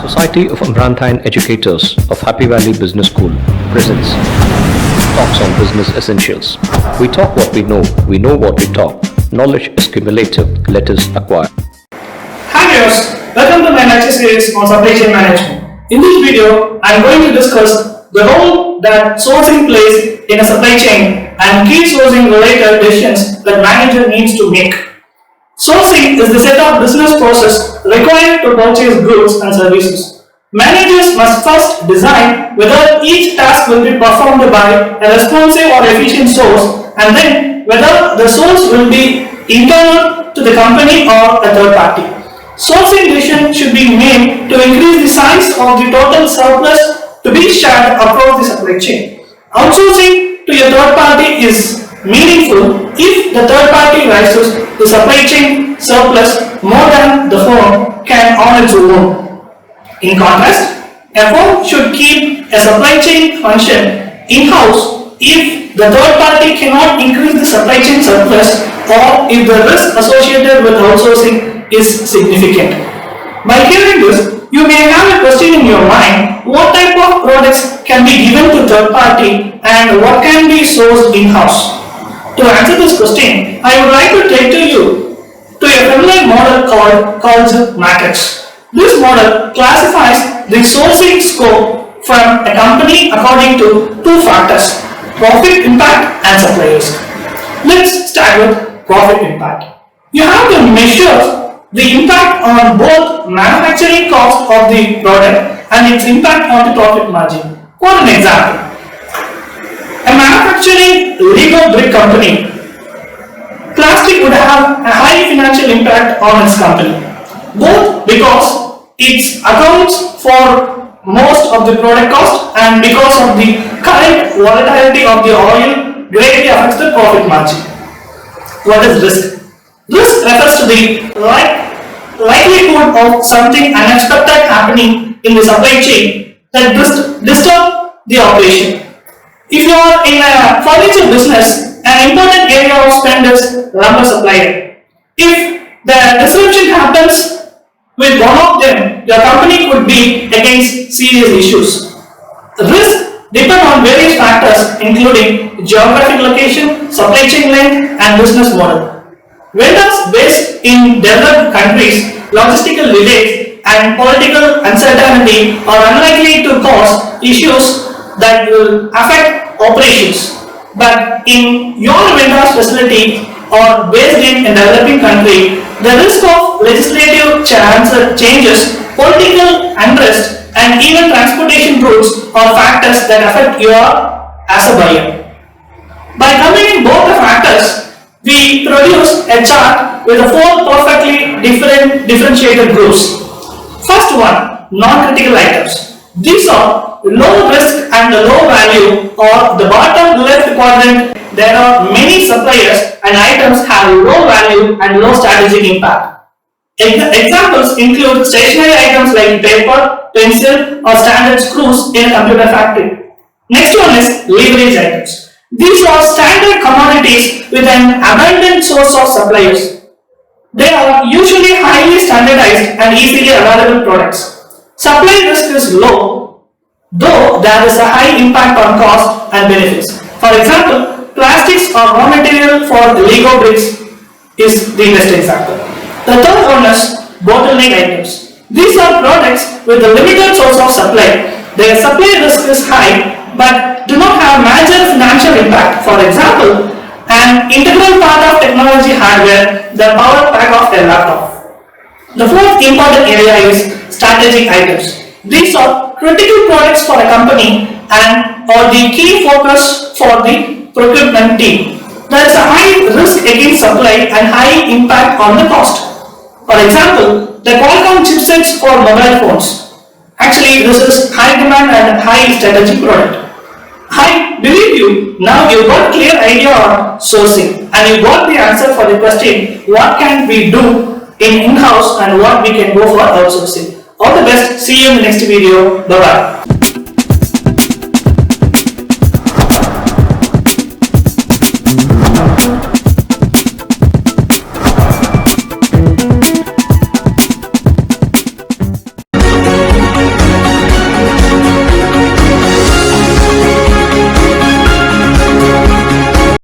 Society of Amranthine Educators of Happy Valley Business School presents Talks on Business Essentials. We talk what we know what we talk. Knowledge is cumulative, let us acquire. Hi viewers, welcome to my lecture series on supply chain management. In this video, I am going to discuss the role that sourcing plays in a supply chain and key sourcing related decisions that manager needs to make. Sourcing is the set of business process required to purchase goods and services. Managers must first decide whether each task will be performed by a responsive or efficient source, and then whether the source will be internal to the company or a third party. Sourcing decision should be made to increase the size of the total surplus to be shared across the supply chain. Outsourcing to a third party is meaningful if the third party rises the supply chain surplus more than the firm can on its own. In contrast, a firm should keep a supply chain function in-house if the third party cannot increase the supply chain surplus or if the risk associated with outsourcing is significant. By hearing this, you may have a question in your mind: what type of products can be given to third party and what can be sourced in-house? To answer this question, I would like to take you to a familiar model called Matrix. This model classifies the sourcing scope from a company according to two factors: profit impact and supply risk. Let's start with profit impact. You have to measure the impact on both manufacturing cost of the product and its impact on the profit margin. For an example, a manufacturing Lego brick company, plastic would have a high financial impact on its company, both because it accounts for most of the product cost and because of the current volatility of the oil greatly affects the profit margin. What is risk? Risk refers to the likelihood of something unexpected happening in the supply chain that disturb the operation. If you are in a furniture business, an important area of spend is lumber supplier. If the disruption happens with one of them, your company could be against serious issues. Risk depend on various factors including geographic location, supply chain length, and business model. Vendors based in developed countries, logistical delays, and political uncertainty are unlikely to cause issues that will affect operations. But in your vendor's facility or based in a developing country, the risk of legislative changes, political unrest, and even transportation routes are factors that affect you as a buyer. By combining both the factors, we produce a chart with the four perfectly differentiated groups. First one, non-critical items. These are low risk and low value, or the bottom left quadrant. There are many suppliers and items have low value and low strategic impact. Examples include stationery items like paper, pencil, or standard screws in a computer factory. Next one is leverage items. These are standard commodities with an abundant source of suppliers. They are usually highly standardized and easily available products. Supply risk is low, though there is a high impact on cost and benefits. For example, plastics or raw material for the Lego bricks is the investing factor. The third one is bottleneck items. These are products with a limited source of supply. Their supply risk is high but do not have major financial impact. For example, an integral part of technology hardware, the power pack of a laptop. The fourth important area is strategic items. These are critical products for a company and are the key focus for the procurement team. There is a high risk against supply and high impact on the cost. For example, the Qualcomm chipsets for mobile phones. Actually, this is high demand and high strategic product. I believe you. Now you got clear idea on sourcing and you got the answer for the question: what can we do in-house and what we can go for outsourcing. All the best. See you in the next video. Bye bye.